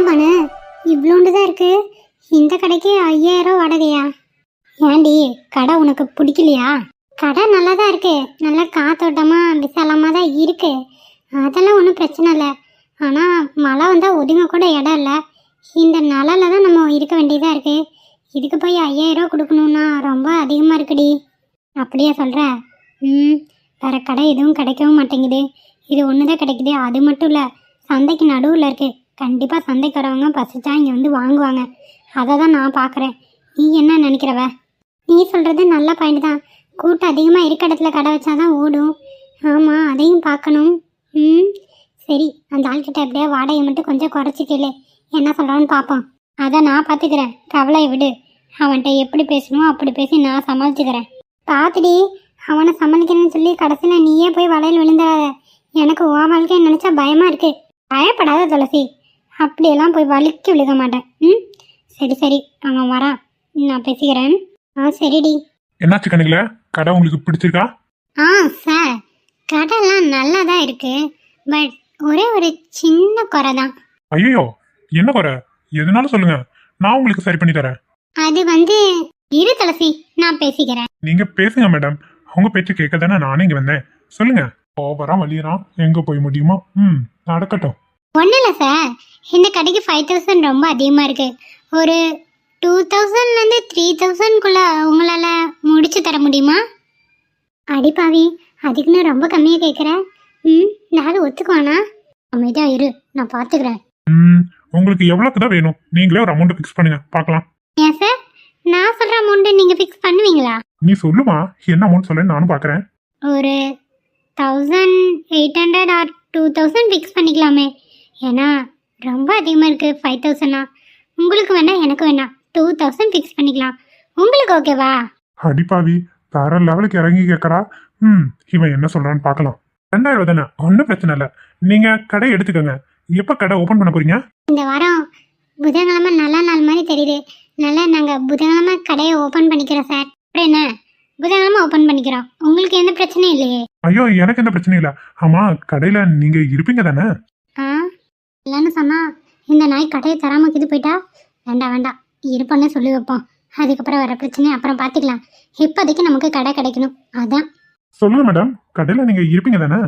பண்ணு, இவ்வளோண்டு தான் இருக்கு. இந்த கடைக்கு 5000 வாடகையா? ஏண்டி, கடை உனக்கு பிடிக்கலையா? கடை நல்லா தான் இருக்கு, நல்லா காத்தோட்டமாக விசாலமாக தான் இருக்கு, அதெல்லாம் ஒன்றும் பிரச்சனை இல்லை. ஆனால் மழை வந்தால் ஒதுங்க கூட இடம் இல்லை. இந்த நிழல்ல தான் நம்ம இருக்க வேண்டியதாக இருக்குது. இதுக்கு போய் 5000 கொடுக்கணுன்னா ரொம்ப அதிகமாக இருக்குடி. அப்படியா சொல்கிற? வேறு கடை எதுவும் கிடைக்கவும் மாட்டேங்குது. இது ஒன்று தான் கிடைக்குது. அது மட்டும் இல்லை, சந்தைக்கு நடுவில் இருக்குது. கண்டிப்பாக சந்தைக்காரவங்க பசிச்சா இங்கே வந்து வாங்குவாங்க. அதை தான் நான் பார்க்குறேன். நீ என்ன நினைக்கிறவ? நீ சொல்கிறது நல்ல பாயிண்ட் தான். கூட்டம் அதிகமாக இருக்க இடத்துல கடை வச்சாதான் ஓடும். ஆமாம், அதையும் பார்க்கணும். சரி, அந்த ஆள்கிட்ட எப்படியா வாடகை மட்டும் கொஞ்சம் குறைச்சிக்கல, என்ன சொல்கிறான்னு பார்ப்போம். அதை நான் பார்த்துக்கிறேன், கவலையை விடு. அவன்கிட்ட எப்படி பேசணுமோ அப்படி பேசி நான் சமாளிச்சுக்கிறேன். பார்த்துடி, அவனை சமாளிக்கிறேன்னு சொல்லி கடைசியில் நீயே போய் வலையில் விழுந்துடாத. எனக்கு உன் வாழ்க்கையை நினச்சா பயமாக இருக்கு. பயப்படாத துளசி, அப்படியெல்லாம் போய் வலிக்கு விழுக மாட்டேன். சரி சரி, அவன் வரான், நான் பேசிக்கிறேன். சரிடி. என்னாச்சு கண்ணுங்கள, கடை உங்களுக்கு பிடிச்சிருக்கா? சார், கடைலாம் நல்லா தான் இருக்கு. பட் ஒரே ஒரு சின்ன குறை தான். ஐயோ, என்ன குறை? எதுனாலும் சொல்லுங்க, நான் உங்களுக்கு சரி பண்ணி தரேன். அது வந்து இரு துளசி, நான் பேசிக்கிறேன். நீங்க பேசுங்க மேடம், அவங்க பேச்சு கேட்க தானே நானே இங்க வந்தேன். சொல்லுங்க. ஓவரா வலியறான், எங்க போய் முடியுமா? நடக்கட்டும். ஒன்றும் இல்லை சார், இந்த கடைக்கு 5000 ரொம்ப அதிகமாக இருக்கு. ஒரு 2000லேருந்து 3000க்குள்ள உங்களால் முடிச்சு தர முடியுமா? அடிப்பாவி, அதுக்குன்னு ரொம்ப கம்மியாக கேட்குறேன். நானும் ஒத்துக்குவானா? அமைதியாக இரு, நான் பார்த்துக்கிறேன். உங்களுக்கு எவ்வளோக்கு தான் வேணும்? நீங்களே ஒரு அமௌண்ட் ஃபிக்ஸ் பண்ணுங்க, பார்க்கலாம். ஏன் சார், நான் சொல்கிற அமௌண்ட்டு நீங்கள் ஃபிக்ஸ் பண்ணுவீங்களா? நீ சொல்லுமா, என்ன அமௌண்ட் சொல்ல நானும் பார்க்குறேன். ஒரு 1800 ஆர் 2000 ஃபிக்ஸ் பண்ணிக்கலாமே. ஏன்னா ரொம்ப அதிகமாக இருக்குது 5000னா. உங்களுக்கு வேணாம், எனக்கு வேணாம், 2000 ஃபிக்ஸ் பண்ணிக்கலாம். உங்களுக்கு ஓகேவா? அடிப்பாவி, வேற லெவலுக்கு இறங்கி கேட்கறா. இவன் என்ன சொல்றான்னு பார்க்கலாம். 2000 தானே, ஒன்றும் பிரச்சனை இல்லை. நீங்க கடை எடுத்துக்கோங்க. எப்போ கடை ஓப்பன் பண்ண போறீங்க? இந்த வாரம் புதன்கிழமை நல்ல நாள் மாதிரி தெரியுது. நல்லா நாங்கள் புதன்கிழமை கடையை ஓப்பன் பண்ணிக்கிறோம் சார். அப்புறம் என்ன, புதன்கிழமை ஓப்பன் பண்ணிக்கிறோம். உங்களுக்கு எந்த பிரச்சனையும் இல்லையே? ஐயோ, எனக்கு எந்த பிரச்சனையும் இல்லை. ஆமா, கடையில நீங்க இருப்பீங்க தானே? இல்லைன்னு சொன்னா இந்த நாய் கடையை தராம இது போயிட்டா, வேண்டாம் வேண்டாம், இருப்பேன்னு சொல்லி வைப்போம். அதுக்கப்புறம் வர பிரச்சனையை அப்புறம் பார்த்துக்கலாம். இப்போதைக்கு நமக்கு கடை கிடைக்கணும், அதான். சொல்லுங்க மேடம், கடையில நீங்க இருப்பீங்க தானே?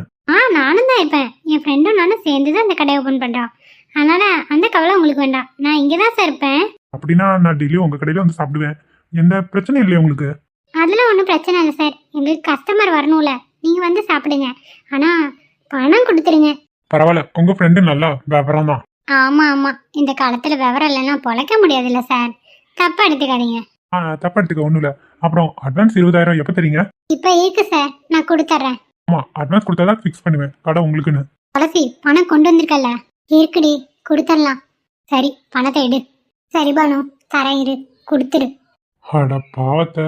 நானும் தான் இருப்பேன். என் ஃப்ரெண்டும் நானும் சேர்ந்து தான் இந்த கடையை ஓப்பன் பண்ணுறோம். அதனால அந்த கவலை உங்களுக்கு வேண்டாம், நான் இங்கே தான் சார் இருப்பேன். அப்படின்னா நான் டெய்லியும் உங்க கடையில வந்து சாப்பிடுவேன். எந்த பிரச்சனையும் இல்லையா உங்களுக்கு? அதெல்லாம் ஒன்றும் பிரச்சனை இல்லை சார். எங்களுக்கு கஸ்டமர் வரணும்ல, நீங்கள் வந்து சாப்பிடுங்க. ஆனால் பணம் கொடுத்துருங்க. பரவாயில்ல, உங்க ஃப்ரெண்டு நல்லா விவரம் தான். ஆமாம் ஆமாம், இந்த காலத்தில் விவரம் இல்லைன்னா பொழைக்க முடியாதுல்ல சார், தப்பாக எடுத்துக்காதீங்க. தப்பா எடுத்துக்க ஒன்றும் இல்லை. அப்புறம் அட்வான்ஸ் 20000 எப்போ தரீங்க? இப்போ இருக்கு சார், நான் கொடுத்துட்றேன். ஆமா, அட்வான்ஸ் கொடுத்தாதான் ஃபிக்ஸ் பண்ணுவேன் கடை உங்களுக்குன்னு. துளசி, பணம் கொண்டு வந்திருக்கல, இருக்குடி, கொடுத்துடலாம். சரி, பணத்தை எடு. சரி பானு, தரேன், இரு, கொடுத்துரு. அட பாவத்தை,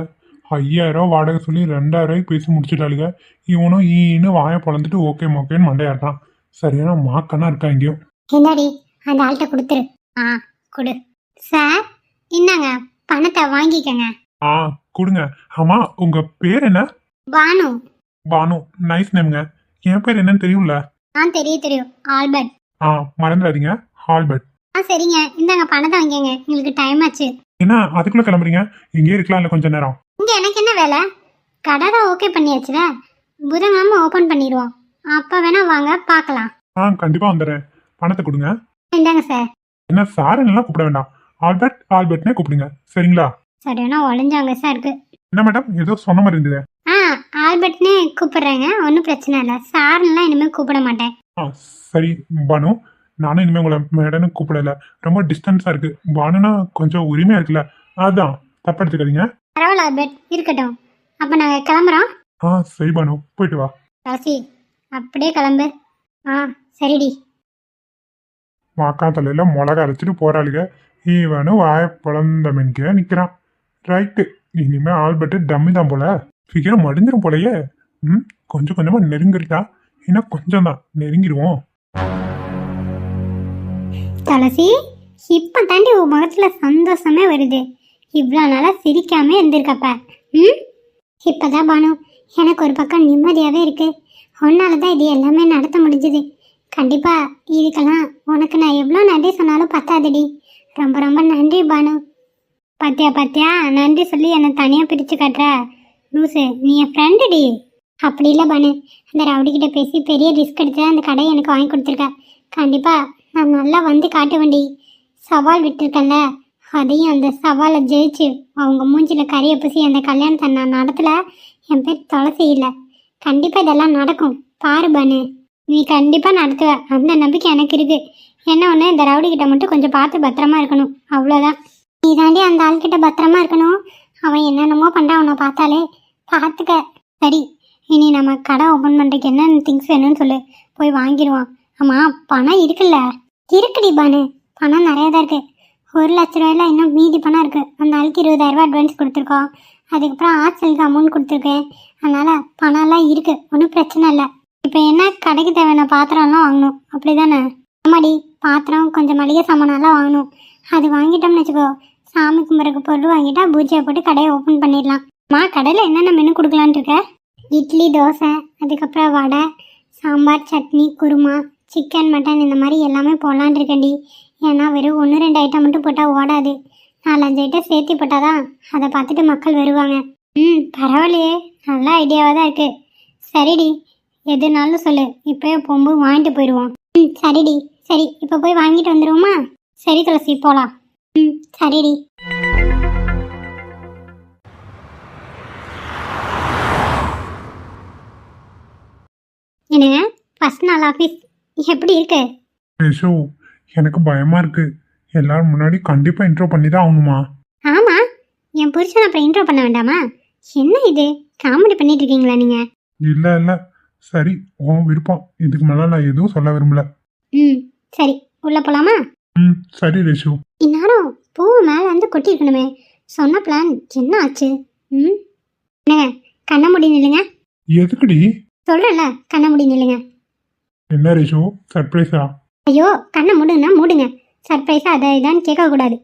5000 வாடகை சொல்லி 2000 பேசி முடிச்சுட்டாளுங்க. இவனும் ஈன்னு வாயை பொழந்துட்டு ஓகே மோக்கேன்னு மண்டையாடுறான். சரியான மாக்கன்னா இருக்கா இங்கேயும். என்னடி, அந்த ஆள்கிட்ட கொடுத்துரு. கொடு சார். இந்தாங்க, பணத்தை வாங்கிக்கங்க. கொடுங்க. ஆமா, உங்க பேர் என்ன? பானு. பானு, நைஸ் நேம்ங்க. என் பேர் என்னன்னு தெரியும்ல? தெரியும், ஆல்பர்ட். மறந்துடாதீங்க, ஆல்பர்ட். சரிங்க, இந்தாங்க பணத்தை வாங்கிங்க, உங்களுக்கு டைம் ஆச்சு. என்ன அதுக்குள்ள கிளம்புறீங்க? இங்கே இருக்கலாம் இல்ல கொஞ்ச நேரம்? இங்க எனக்கு என்ன வேலை? கடை தான் ஓகே பண்ணியாச்சுல, புதன்கிழமை ஓபன் பண்ணிடுவோம். அப்ப வேணா வாங்க, பார்க்கலாம். கண்டிப்பா வந்துடுறேன். பணத்தை கொடுங்க. இந்தாங்க சார். என்ன சாருன்னெல்லாம் கூப்பிட வேண்டாம், ஆல்பர்ட் ஆல்பர்ட்னே கூப்பிடுங்க, சரிங்களா? சரியான ஒளிஞ்சாங்க சார் இருக்கு. என்ன மேடம், ஏதோ சொன்ன மாதிரி இருந்தது. ஆல்பர்ட்னே கூப்பிடுறேங்க, ஒன்றும் பிரச்சனை இல்லை. சார்லாம் இனிமேல் கூப்பிட மாட்டேன். சரி பானு, நானும் இனிமேல் உங்களை மேடன்னு கூப்பிடல. ரொம்ப டிஸ்டன்ஸா இருக்கு. பானுனா கொஞ்சம் உரிமையா இருக்குல்ல, அதான் தப்பா எடுத்துக்காதீங்க. பரவாயில்ல ஆல்பர்ட், இருக்கட்டும். அப்போ நாங்கள் கிளம்புறோம். சரி பானு, போயிட்டு வா. ராசி, அப்படியே கிளம்பு. சரிடி. மாக்கா தலையில மிளகா அரைச்சிட்டு போறாளுங்க. இவனும் வாய பிளந்த மெனிக்க நிக்கிறான். ரைட்டு, இனிமே ஆல்பர்ட் டம்மி தான் போல. சீக்கிரம் மடிஞ்சிரும் போலயே. கொஞ்சம் கொஞ்சமா நெருங்கிருக்கா, இன்னும் கொஞ்சம் தான் நெருங்கிடுவோம். துளசி, இப்ப தாண்டி உன் முகத்துல சந்தோஷமே வருது. இவ்வளோ நாளா சிரிக்காம இருந்திருக்கப்ப. இப்பதான் பானு, எனக்கு ஒரு பக்கம் நிம்மதியாவே இருக்கு. உன்னால தான் இது எல்லாமே நடத்த முடிஞ்சது. கண்டிப்பா இதுக்கெல்லாம் உனக்கு நான் எவ்வளோ நன்றி சொன்னாலும் பத்தாதுடி. ரொம்ப ரொம்ப நன்றி பானு. பாத்தியா பாத்தியா, நன்றி சொல்லி என்னை தனியாக பிரித்து காட்டுற லூசு. நீ என் ஃப்ரெண்டுடி. அப்படி இல்லை பானு, அந்த ரவுடிக்கிட்ட பேசி பெரிய ரிஸ்க் எடுத்து அந்த கடையை எனக்கு வாங்கி கொடுத்துருக்க. கண்டிப்பாக நான் நல்லா வந்து காட்டுவேன்டி. சவால் விட்டுருக்கேன்ல, அதையும் அந்த சவாலை ஜெயிச்சு அவங்க மூஞ்சில கறியை பூசி அந்த கல்யாணத்தை நான் நடத்தல. என் பேர் துளசி இல்லை. கண்டிப்பாக இதெல்லாம் நடக்கும் பாரு பானு. நீ கண்டிப்பாக நடத்துவ, அந்த நம்பிக்கை எனக்கு இருக்கு. என்ன ஒன்று, இந்த ரவுடிக்கிட்ட மட்டும் கொஞ்சம் பார்த்து பத்திரமா இருக்கணும், அவ்வளோதான். நீ தாண்டி அந்த ஆள்கிட்ட பத்திரமா இருக்கணும். அவன் என்னென்னமோ பண்ணுறான், அவனை பார்த்தாலே பார்த்துக்க. சரி, இனி நம்ம கடை ஓப்பன் பண்ணுறதுக்கு என்னென்ன திங்ஸ் வேணும்னு சொல்லு, போய் வாங்கிடுவான். ஆமாம், பணம் இருக்குல்ல? இருக்குடி பானு, பணம் நிறையா தான் இருக்குது. 1,00,000 இன்னும் மீதி பணம் இருக்குது. அந்த ஆளுக்கு 20,000 அட்வான்ஸ் கொடுத்துருக்கோம். அதுக்கப்புறம் ஹாஸ்டலுக்கு அமௌண்ட் கொடுத்துருக்கேன். அதனால் பணம்லாம் இருக்குது, ஒன்றும் பிரச்சனை இல்லை. இப்போ என்ன, கடைக்கு தேவையான பாத்திரம்லாம் வாங்கணும், அப்படி தானே? ஆமாடி, பாத்திரம் கொஞ்சம் மளிகை சாமானெல்லாம் வாங்கணும். அது வாங்கிட்டோம்னு வச்சுக்கோ, சாமி கும்பிட்றக்கு பொருள் வாங்கிட்டா பூஜையை போட்டு கடையை ஓப்பன் பண்ணிடலாம். கடையில் என்னென்ன மெனு கொடுக்கலான்ட்டு இருக்க? இட்லி, தோசை, அதுக்கப்புறம் வடை, சாம்பார், சட்னி, குருமா, சிக்கன், மட்டன், இந்த மாதிரி எல்லாமே போடலான் இருக்கேன்டி. ஏன்னா வெறும் 1-2 ஐட்டம் மட்டும் போட்டால் ஓடாது. 4-5 ஐட்டம் சேர்த்து போட்டால் தான் அதை பார்த்துட்டு மக்கள் வருவாங்க. பரவாயில்லையே, நல்ல ஐடியாவாக தான் இருக்குது. சரிடி, எதுனாலும் சொல்லு, இப்போயே போகும்போது வாங்கிட்டு போயிடுவோம். சரிடி. சரி, இப்போ போய் வாங்கிட்டு வந்துடுவோமா? சரி துளசி, போகலாம். சரிடி. என்னங்க, ஃபர்ஸ்ட் நாள் ஆஃபீஸ் எப்படி இருக்கு? ரேஷு, எனக்கு பயமா இருக்கு. எல்லாரும் முன்னாடி கண்டிப்பா இன்ட்ரோ பண்ணி தான் ஆகணுமா? ஆமா, என் புருஷன் அப்புறம் இன்ட்ரோ பண்ண வேண்டாமா? என்ன இது, காமெடி பண்ணிட்டு இருக்கீங்களா நீங்க? இல்ல இல்ல, சரி, உன் விருப்பம். இதுக்கு மேல நான் எதுவும் சொல்ல விரும்பல. சரி, உள்ள போலாமா? சரி ரேஷு. இந்நேரம் பூ மேல வந்து கொட்டிருக்கணுமே. சொன்ன பிளான் என்ன ஆச்சு? என்னங்க, கண்ண மூடி நில்லுங்க. எதுக்குடி? சொல்றேன்ல, கண்ண மூடி நில்லுங்க. என்ன ரேஷு, சர்ப்ரைஸா? ஐயோ, கண்ணை மூடுங்கன்னா மூடுங்க. சர்ப்ரைஸா அதை இதான்னு கேட்க கூடாது.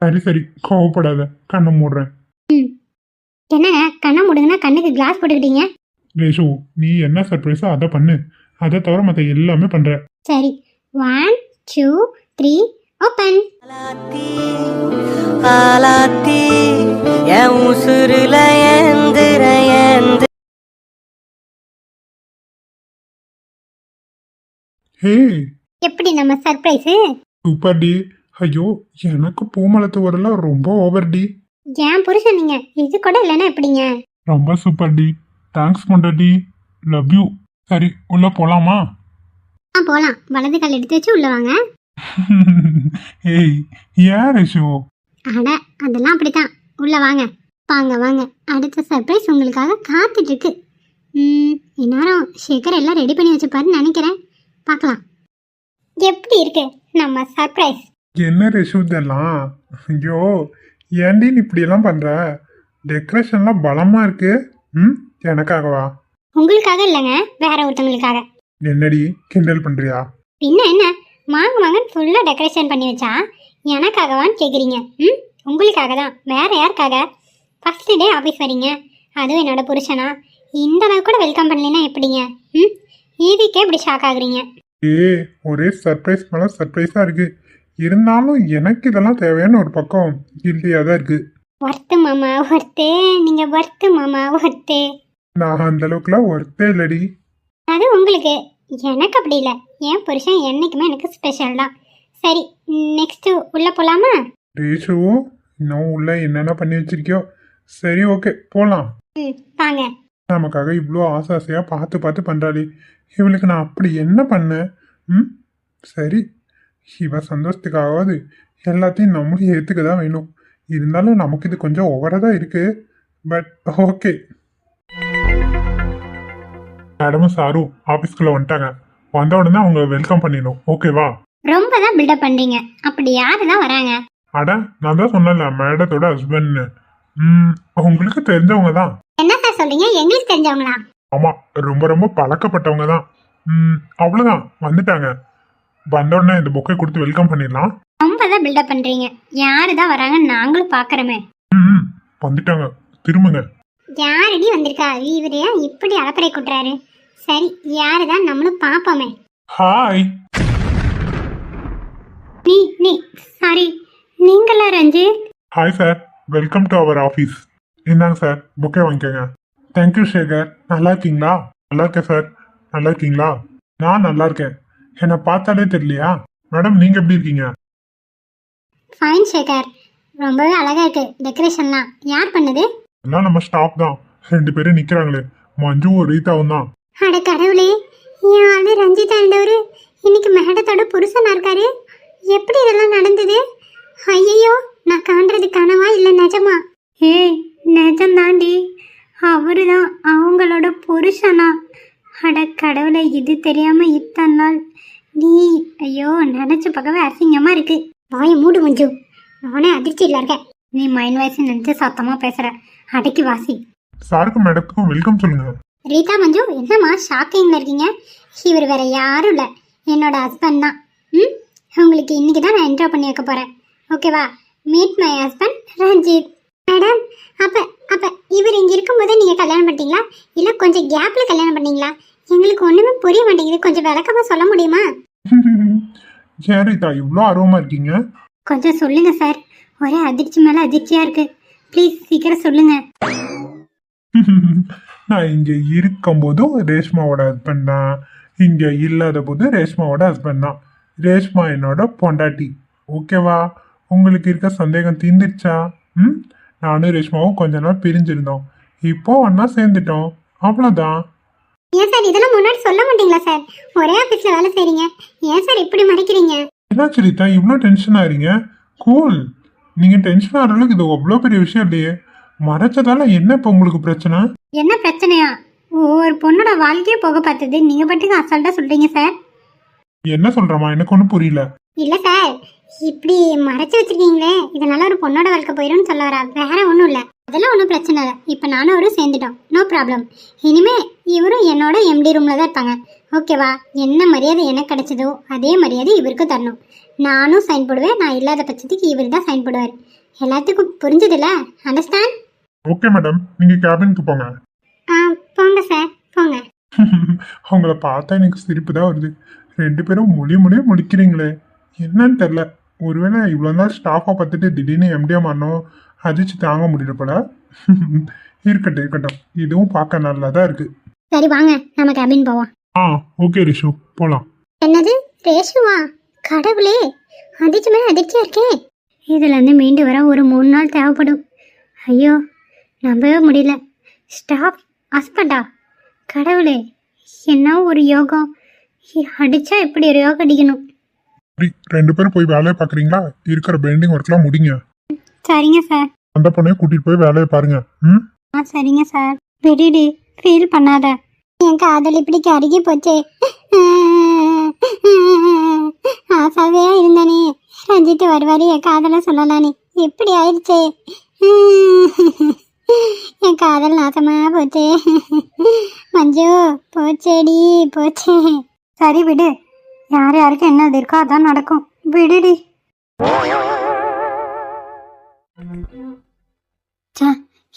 சரி சரி, கோவப்படாத, கண்ணை மூடுறேன். என்னங்க, கண்ணை மூடுங்கன்னா கண்ணுக்கு கிளாஸ் போட்டுக்கிட்டீங்க. ரேஷு, நீ என்ன சர்ப்ரைஸோ அதை பண்ணு. அதை தவிர மற்ற எல்லாமே பண்ற. சரி, 1 2 3 ஓப்பன். ஹே, எப்படி நம்ம சர்ப்ரைஸ்? Super D. ஐயோ, எனக்கு பூமலத்து வரலாம் ரொம்ப ஓவர் டி. ஏன் புருஷன் நீங்க, இது கூட இல்லைன்னா எப்படிங்க? ரொம்ப சூப்பர் டி. தேங்க்ஸ் பண்றடி. Love you. சரி, உள்ள போலாமா? போலாம். வலது கால் எடுத்து வச்சு உள்ள வாங்க. ஏய், ஏன் ரேஷு? அட, அதெல்லாம் அப்படித்தான். உள்ள வாங்க. வாங்க வாங்க, அடுத்த சர்ப்ரைஸ் உங்களுக்காக காத்துட்டு இருக்கு. இந்நேரம் ஷேகர் எல்லாம் ரெடி பண்ணி வச்சுப்பாருன்னு நினைக்கிறேன். பார்க்கலாம் எப்படி இருக்கு நம்ம சர்ப்ரைஸ். என்ன ரேஷு இதெல்லாம்? ஐயோ, ஏன்டி நீ இப்படியெல்லாம் பண்ற? டெக்கரேஷன்லாம் பலமா இருக்கு. எனக்காகவா? உங்களுக்காக இல்லைங்க, வேற ஒருத்தவங்களுக்காக. என்னடி, கிண்டல் பண்றியா? பின்ன என்ன, வாங்க ஃபுல்லாக டெக்கரேஷன் பண்ணி வச்சா எனக்காகவான்னு கேட்குறீங்க? உங்களுக்காக தான், வேற யாருக்காக? ஃபர்ஸ்ட் டே ஆஃபீஸ் வரீங்க, அதுவும் என்னோட புருஷனா? இந்த அளவுக்கு கூட வெல்கம் பண்ணலைன்னா எப்படிங்க? இதுக்கே இப்படி ஷாக் ஆகுறீங்க? ஒரே சர்ப்ரைஸ் மேல சர்ப்ரைஸா இருக்கு. இருந்தாலும் எனக்கு இதெல்லாம் தேவையான ஒரு பக்கம் கில்ட்டியா தான் இருக்கு. ஒர்த்து மாமா ஒர்த்து, நீங்க ஒர்த்து மாமா ஒர்த்து. நான் அந்த அளவுக்குலாம் ஒர்த்தே இல்லடி. அது உங்களுக்கு, எனக்கு அப்படி இல்லை. என் புருஷன் என்னைக்குமே எனக்கு ஸ்பெஷல் தான். சரி, நெக்ஸ்ட் உள்ள போலாமா? ரேஷு, இன்னும் உள்ள என்னென்ன பண்ணி வச்சிருக்கியோ. சரி, ஓகே, போலாம். வாங்க. நமக்காக இவ்வளோ ஆசையா பார்த்து பார்த்து பண்றாளே, இவளுக்கு நான் அப்படி என்ன பண்ணேன்? சரி, இவ சந்தோஷத்துக்காகவாது எல்லாத்தையும் நம்மளும் ஏற்றுக்க தான் வேணும். இருந்தாலும் நமக்கு இது கொஞ்சம் ஓவராக தான் இருக்கு. But okay. மேடமும் சாரும் ஆஃபீஸ்க்குள்ள வந்துட்டாங்க. வந்த உடனே அவங்க வெல்கம் பண்ணிடணும், ஓகேவா? ரொம்ப தான் பில்டப் பண்றீங்க. அப்படி யாரு தான் வராங்க? அட, நான் தான் சொன்னல, மேடத்தோட ஹஸ்பண்ட்னு. உங்களுக்கு தெரிஞ்சவங்க தான். என்ன சார் சொல்றீங்க? எங்களுக்கு தெரிஞ்சவங்களா? ஆமா, ரொம்ப ரொம்ப பழக்கப்பட்டவங்க தான். அவ்வளோதான், வந்துட்டாங்க. வந்த உடனே இந்த புக்கை கொடுத்து வெல்கம் பண்ணிடலாம். ரொம்ப தான் பில்டப் பண்றீங்க. யாரு தான் வராங்க நாங்களும் பாக்குறோமே. வந்துட்டாங்க, திரும்புங்க. யாரடி வந்திருக்கா? இவரு ஏன் இப்படி அலப்பறை கூட்டுறாரு? சரி, யாரு தான் நம்மளும் பாப்போமே. ஹாய். நீ நீ சாரி, நீங்களா Ranjith? Hi sir, welcome to our office. இந்தாங்க சார், புக்கே வாங்கிக்கோங்க. தேங்க்யூ சேகர். நல்லா இருக்கீங்களா? நல்லா இருக்கேன் சார். நல்லா இருக்கீங்களா? நான் நல்லா இருக்கேன். என்னை பார்த்தாலே தெரியலையா? மேடம் நீங்கள் எப்படி இருக்கீங்க? ஃபைன் சேகர், ரொம்பவே அழகா இருக்கு டெக்கரேஷன்லாம். யார் பண்ணது? எல்லாம் நம்ம ஸ்டாஃப் தான். 2 பேரும் நிற்கிறாங்களே, மஞ்சுவும் ரீதாவும் தான். அட கடவுளே, என் ஆளு ரஞ்சிதா இருந்தவரு இன்னைக்கு மேடத்தோட புருஷனா இருக்காரு. எப்படி இதெல்லாம் நடந்தது? ஐயோ, நான் காண்றது கனவா இல்ல நிஜமா? ஏய், நிஜம்தாண்டி, அவரு தான் அவங்களோட புருஷனா? அட கடவுளை, இது தெரியாம இத்தனை நாள் நீ. ஐயோ, நினைச்சு பார்க்கவே அசிங்கமா இருக்கு. வாய மூடு மஞ்சு, நானே அதிர்ச்சியில் இருக்கேன். நீ மைண்ட் வாய்ஸ் நினைச்சு சத்தமா பேசுற. அடக்கி வாசி. சாருக்கும் மேடத்துக்கும் வெல்கம் சொல்லுங்க. ரீதா மஞ்சு, என்னம்மா ஷாக்கிங்ல இருக்கீங்க? இவர் வேற யாரும் இல்லை, என்னோட ஹஸ்பண்ட் தான். உங்களுக்கு இன்னைக்கு தான் நான் என்ட்ரோ பண்ணி வைக்க போறேன். ஓகேவா? Meet my husband Ranjith. Madam, அப்ப அப்ப இவர் இங்க இருக்கும்போதே நீங்க கல்யாணம் பண்ணிட்டீங்களா, இல்ல கொஞ்சம் கேப்ல கல்யாணம் பண்ணீங்களா? எங்களுக்கு ஒண்ணுமே புரிய மாட்டேங்குது. கொஞ்சம் விளக்கமா சொல்ல முடியுமா? ஏன் ரீதா இவ்வளோ ஆர்வமாக இருக்கீங்க? கொஞ்சம் சொல்லுங்க சார், ஒரே அதிர்ச்சி மேல அதிர்ச்சியா இருக்கு. ப்ளீஸ் சீக்கிரம் சொல்லுங்க. நான் இங்கே இருக்கும்போதும் ரேஷ்மாவோட ஹஸ்பண்ட் தான், இங்கே இல்லாத போது ரேஷ்மாவோட ஹஸ்பண்ட் தான். ரேஷ்மா என்னோட பொண்டாட்டி. ஓகேவா? உங்களுக்கு இருக்க சந்தேகம் தீர்ந்துருச்சா? நானும் ரேஷ்மாவும் கொஞ்ச நாள் பிரிஞ்சிருந்தோம், இப்போ ஒன்றா சேர்ந்துட்டோம், அவ்வளோதான். ஏன் சார் இதெல்லாம் முன்னாடி சொல்ல மாட்டீங்களா சார்? ஒரே ஆபீஸ்ல வேலை செய்றீங்க, ஏன் சார் இப்படி மறைக்கிறீங்க? என்னாச்சு ரீதா இவ்வளோ டென்ஷன் ஆகிறீங்க? கூல். நீங்கள் டென்ஷன் ஆகிற அளவுக்கு இது அவ்வளோ பெரிய விஷயம் இல்லையே. மறைச்சதால என்ன இப்போ உங்களுக்கு பிரச்சனை? என்ன பிரச்சனையா? ஒரு பொண்ணோட வாழ்க்கையே போக பார்த்தது நீங்க பாட்டுக்கு அசால்ட்டா சொல்றீங்க சார். என்ன சொல்கிறமா? எனக்கு ஒன்றும் புரியல. இல்ல சார், இப்படி மறைச்சு வச்சிருக்கீங்களே, இதனால ஒரு பொண்ணோட வாழ்க்கை போயிடும்னு சொல்ல வரா, வேற ஒன்றும் இல்லை. அதெல்லாம் ஒன்றும் பிரச்சனை இல்லை. இப்போ நானும் அவரும் சேர்ந்துட்டோம், நோ ப்ராப்ளம். இனிமே இவரும் என்னோட எம்டி ரூம்ல தான் இருப்பாங்க. ஓகேவா? என்ன மரியாதை எனக்கு கிடைச்சதோ அதே மரியாதை இவருக்கும் தரணும். நானும் சைன் போடுவேன், நான் இல்லாத பட்சத்துக்கு இவர் தான் சைன் போடுவார். எல்லாத்துக்கும் புரிஞ்சதில்ல? அண்டர்ஸ்டாண்ட்? ஓகே மேடம், நீங்கள் கேபினுக்கு போங்க. போங்க சார், போங்க. அவங்கள பார்த்தா எனக்கு சிரிப்பு தான் வருது. 2 பேரும் மொழியே முடிக்கிறீங்களே, என்னன்னு தெரில. ஒருவேளை இவ்வளோ நாள் ஸ்டாஃபாக பார்த்துட்டு திடீர்னு எம்டியா மாறணும், அதிர்ச்சி தாங்க முடியல போல. இருக்கட்டும், இதுவும் பார்க்க நல்லா தான் இருக்கு. சரி வாங்க, நம்ம கேபின் போவோம். ஓகே ரிஷு, போகலாம். என்னது ரேஷுவா? கடவுளே, அதிர்ச்சி மேலே அதிர்ச்சியா இருக்கே. இதுலேருந்து மீண்டு வர ஒரு 3 நாள் தேவைப்படும். ஐயோ, நம்பவே முடியல. ஸ்டாஃப் ஹஸ்பண்டா? கடவுளே, என்ன ஒரு யோகம்! அடிச்சா இப்படி ஒரு யோகம் அடிக்கணும். 2 பேரும் போய் வேலையை பார்க்குறீங்களா? இருக்கிற பெண்டிங் ஒர்க்லாம் முடிங்க. சரிங்க சார். அந்த பொண்ணையும் கூட்டிகிட்டு போய் வேலையை பாருங்க. சரிங்க சார். விடுடி, ஃபீல் பண்ணாத. என் காதல் இப்படிக்கு அருகி போச்சே. ஆசாவையா இருந்தானே ரஞ்சித் வருவாரு, என் காதலை சொல்லலானே, எப்படி ஆயிடுச்சே. என் காதல் நாசமா போச்சே. மஞ்சு, போச்சேடி போச்சே. சரி விடு, யார் யாருக்கு என்ன இருக்கோ அதான் நடக்கும், விடுடி.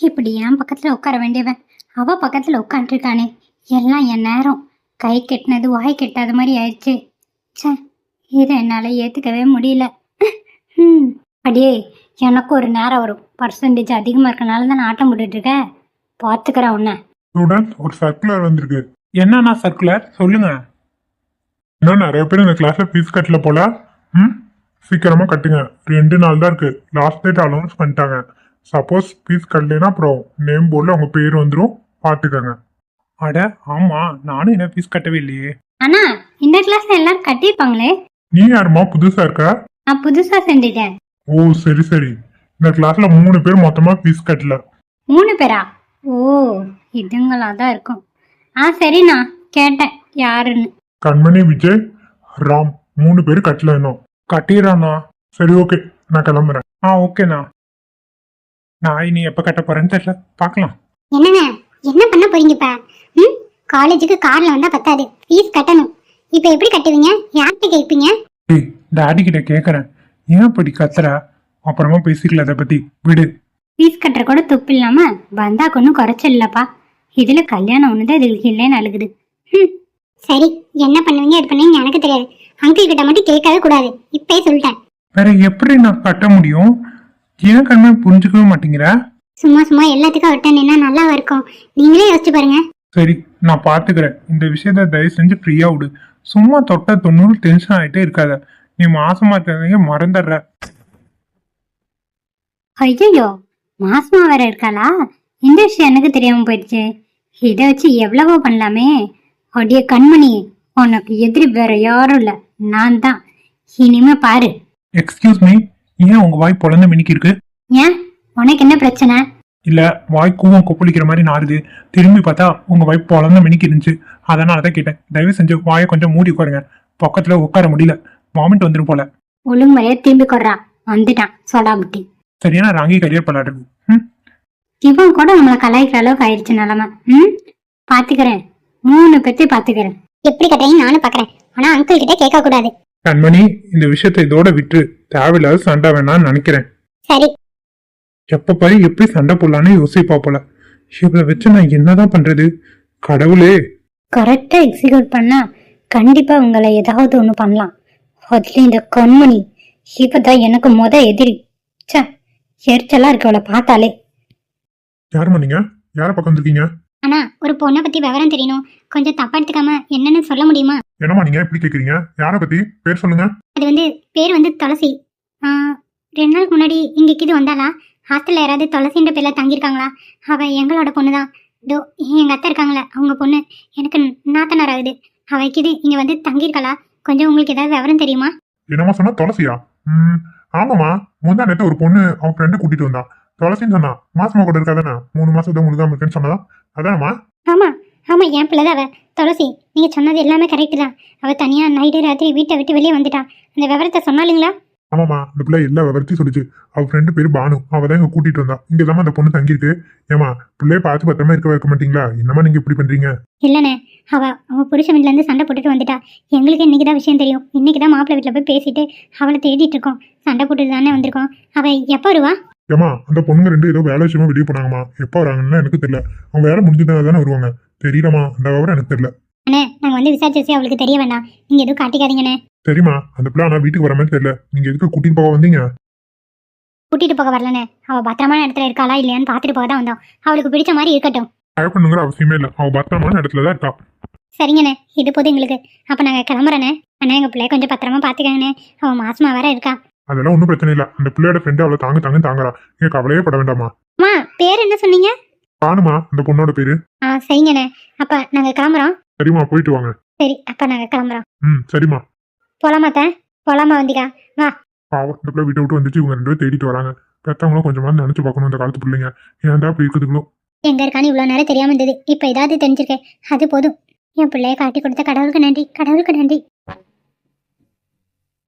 இப்படி என் பக்கத்துல உட்கார வேண்டியவன் அவ பக்கத்துல உட்காந்துருக்கானே. எல்லாம் என் நேரம். கை கெட்டினது வாய் கெட்டாத மாதிரி ஆயிடுச்சு. சே, இதை என்னால ஏத்துக்கவே முடியல. அடியே, எனக்கு ஒரு நேரம் வரும். பர்சன்டேஜ் அதிகமா இருக்கனால தான் நான் ஆட்டம் போட்டுட்டு இருக்கேன். பாத்துக்கிறேன் உன்ன. ஸ்டூடெண்ட், ஒரு சர்க்குலர் வந்திருக்கு. என்னன்னா சர்க்குலர்? சொல்லுங்க. இன்னும் நிறைய பேர் இந்த கிளாஸ்ல ஃபீஸ் கட்டல போல. சீக்கிரமா கட்டுங்க, 2 நாள் தான் இருக்கு. லாஸ்ட் டேட் அனௌன்ஸ் பண்ணிட்டாங்க. சப்போஸ் ஃபீஸ் கட்டலைன்னா அப்புறம் நேம் போர்டில் உங்க பேர் வந்துடும், பார்த்துக்கங்க. அட ஆமா, நானும் என்ன ஃபீஸ் கட்டவே இல்லையே. அண்ணா, இந்த கிளாஸ்ல எல்லாரும் கட்டிருப்பாங்களே. நீ யாருமா புதுசா இருக்க? நான் புதுசா செஞ்சுட்டேன். ஓ சரி. இந்த கிளாஸ்ல 3 பேர் மொத்தமா ஃபீஸ் கட்டல. 3 பேரா? ஓ, இதுங்களா தான் இருக்கும். சரிண்ணா, கேட்டேன் யாருன்னு. கண்மணி, விஜய், ராம் 3 பேர் கட்டல இன்னும். கட்டிடுறாண்ணா. சரி ஓகே, நான் கிளம்புறேன். ஓகேண்ணா. நான் இனி எப்ப கட்ட போறேன்னு தெரியல, பார்க்கலாம். என்னங்க, என்ன பண்ண போறீங்க இப்ப? காலேஜுக்கு கார்ல வந்தா பத்தாது, ஃபீஸ் கட்டணும். இப்ப எப்படி கட்டுவீங்க? யார்கிட்ட கேட்பீங்க? டாடி கிட்ட கேக்குறேன். ஏன் இப்படி கத்துற? அப்புறமா பேசிக்கல அதை பத்தி, விடு. ஃபீஸ் கட்டுற கூட துப்பு இல்லாம வந்தா ஒன்னும் குறைச்சல் இல்லப்பா. இதுல கல்யாணம் ஒண்ணுதான் இதுக்கு இல்லைன்னு அழுகுது. சரி, என்ன பண்ணுவீங்க இது பண்ணுவீங்க எனக்கு தெரியாது. அங்கிள் கிட்ட மட்டும் கேட்கவே கூடாது, இப்பயே சொல்லிட்டேன். வேற எப்படி நான் கட்ட முடியும்? ஏன் கண்மை புரிஞ்சுக்கவே மாட்டேங்கிற? சும்மா சும்மா எல்லாத்துக்கும் விட்ட நின்னா நல்லா இருக்கும். நீங்களே யோசிச்சு பாருங்க. சரி, நான் பாத்துக்கிறேன். இந்த விஷயத்த தயவு செஞ்சு ஃப்ரீயா விடு. சும்மா தொட்ட 90 டென்ஷன் ஆயிட்டே இருக்காத. நீ மாசமா இருக்கிறதையும் மறந்துடுற. ஐயோ, மாசமா வேற இருக்காளா? இந்த விஷயம் எனக்கு தெரியாம போயிடுச்சு. இதை வச்சு எவ்வளவோ பண்ணலாமே. அடியே கண்மணி, உனக்கு எதிரி வேற யாரும் இல்ல, நான் தான். இனிமே பாரு. எக்ஸ்கியூஸ் மீ, ஏன் உங்க வாய் பொழந்த மினிக்கு இருக்கு? ஏன், உனக்கு என்ன பிரச்சனை? இல்ல, வாய் கூவம் கொப்பளிக்கிற மாதிரி நாறுது. திரும்பி பார்த்தா உங்க வாய் பொழந்த மினிக்கு இருந்துச்சு. அதனால தான் கேட்டேன். தயவு செஞ்சு வாயை கொஞ்சம் மூடி உட்காருங்க. பக்கத்துல உட்கார முடியல, வாமிட் வந்துடும் போல. ஒழுங்குமுறையா திரும்பி கொடுறா. வந்துட்டான் சோடா புட்டி. சரியான ராங்கி கரியர் பண்ணாரு. இவன் கூட நம்மளை கலாய்க்கிற அளவுக்கு ஆயிடுச்சு நிலமை. பாத்துக்கிறேன், 3 பேர்த்தி பாத்துக்கிறேன். எப்படி கட்டுறீங்க நானும் பாக்குறேன். ஆனா அங்கிள் கிட்ட கேட்க கூடாது. கண்மணி, இந்த விஷயத்தை இதோட விட்டு தேவையில்லாத சண்டை வேணாம்னு நினைக்கிறேன். சரி, எப்ப பாரு எப்படி சண்டை போடலான்னு யோசிப்பா போல. இவளை வச்சு நான் என்னதான் பண்றது? கடவுளே. கரெக்டா எக்ஸிக்யூட் பண்ணா கண்டிப்பா உங்களை ஏதாவது ஒண்ணு பண்ணலாம். அதுல இந்த கண்மணி இப்பதான் எனக்கு எதிரி. ச்சே, எரிச்சலா இருக்கு அவளை பார்த்தாலே. யாருமா நீங்க? யார பக்கம் வந்திருக்கீங்க? ஆனா ஒரு பொண்ணை பத்தி விவரம் தெரியணும். கொஞ்சம் தப்பா எடுத்துக்காம என்னன்னு சொல்ல முடியுமா? என்னம்மா நீங்க இப்படி கேக்குறீங்க? யார பத்தி பேர் சொல்லுங்க. அது வந்து பேர் வந்து துளசி. 2 நாளுக்கு முன்னாடி இங்க இது வந்தாளா? ஹாஸ்டல்ல யாராவது துளசின்ற பேர்ல தங்கியிருக்காங்களா? அவ எங்களோட பொண்ணு தான். இதோ எங்க அத்தை இருக்காங்களே, அவங்க பொண்ணு. எனக்கு நாத்தனார் ஆகுது. அவ இது இங்க வந்து தங்கியிருக்காளா? கொஞ்சம் உங்களுக்கு ஏதாவது விவரம் தெரியுமா? என்னம்மா சொன்னா? துளசியா? ஆமாமா, முந்தா நேத்து ஒரு பொண்ணு அவன் ஃப்ரெண்டு கூட்டிட்டு வந்தா. துளசின்னு சொன்னா. மாசமா கூட இருக்காதானே? 3 மாசம் தான் முழுகாம இருக்கேன்னு சொன்னதா? அதானம்மா? ஆமா ஆமா, என் பிள்ளை தான் அவ. துளசி, நீங்க சொன்னது எல்லாமே கரெக்ட் தான். அவ தனியா நைட்டு ராத்திரி வீட்டை விட்டு வெளியே வந்துட்டா. அந்த விவரத்தை சொன்னாலுங்களா? ஆமாமா, அந்த பிள்ளை எல்லா விவரத்தையும் சொல்லிச்சு. அவ ஃப்ரெண்டு பேரு பானு. அவதான் இங்க கூட்டிட்டு வந்தா. இங்கதாம்மா அந்த பொண்ணு தங்கியிருக்கு. ஏமா, பிள்ளைய பார்த்து பத்திரமா வைக்க மாட்டீங்களா? என்னம்மா நீங்க இப்படி பண்றீங்க? இல்லைண்ணே, அவ புருஷன் வீட்டுல இருந்து சண்டை போட்டுட்டு வந்துட்டா. எங்களுக்கு இன்னைக்குதான் விஷயம் தெரியும். இன்னைக்குதான் மாப்பிள்ளை வீட்டுல போய் பேசிட்டு அவளை தேடிட்டு இருக்கோம். சண்டை போட்டுட்டு தானே வந்திருக்கோம். அவ எப்ப வருவா? ஏமா, அந்த பொண்ணுங்க 2 ஏதோ வேலை விஷயமா வெளியே போனாங்கம்மா. எப்ப வராங்கன்னு எனக்கு தெரியல. அவங்க வேலை முடிஞ்சதுனால தானே வருவாங்க. தெரியலமா, அந்த விவரம் எனக்கு தெரியல. அண்ணே, நாங்க வந்து விசாரிச்சு அவளுக்கு தெரிய வேண்டாம். நீங்க எதுவும் காட்டிக்காதீங்கண்ணே. சரிம்மா, அந்த பிள்ளை ஆனா வீட்டுக்கு வர மாதிரி தெரியல. நீங்க எதுக்கு கூட்டிட்டு போக வந்தீங்க? கூட்டிட்டு போக வரலண்ணே. அவ பத்திரமான இடத்துல இருக்காளா இல்லையான்னு பாத்துட்டு போக தான் வந்தோம். அவளுக்கு பிடிச்ச மாதிரி இருக்கட்டும். பயப்படணுங்கிற அவசியமே இல்லை. அவ பத்திரமான இடத்துல தான் இருக்கா. சரிங்கண்ணே, இது போதும் எங்களுக்கு. அப்ப நாங்க கிளம்புறேண்ணே. அண்ணா, எங்க பிள்ளைய கொஞ்சம் பத்திரமா பாத்துக்கங்கண்ணே. அவ மாசமா வேற இருக்கா. அதெல்லாம் ஒன்றும் பிரச்சனை இல்லை. அந்த பிள்ளையோட ஃப்ரெண்டு அவளை தாங்குறா. நீங்க கவலையே பட வேண்டாமா. அம்மா, பேர் என்ன சொன்னீங்க? பானுமா அந்த பொண்ணோட பேரு. சரிங்கண்ணே, அப்ப நாங்க கிளம்புறோம். சரிம்மா, போயிட்டு வாங்க. சரி, அப்ப நாங்க கிளம்புறோம். சரிம்மா. போலாமா அத்தை? போலாமா வந்திகா? வா. பாவம், இந்த பிள்ளை வீட்டை விட்டு வந்துச்சு. இவங்க 2 பேரும் தேடிட்டு வராங்க. பெத்தவங்களும் கொஞ்சமா நினைச்சு பார்க்கணும். இந்த காலத்து பிள்ளைங்க ஏன்டா அப்படி இருக்குதுங்களோ. எங்க இருக்கான்னு இவ்வளவு நேரம் தெரியாம இருந்தது. இப்ப ஏதாவது தெரிஞ்சிருக்கேன், அது போதும். என் பிள்ளைய காட்டி கொடுத்த கடவுளுக்கு நன்றி, கடவுளுக்கு நன்றி.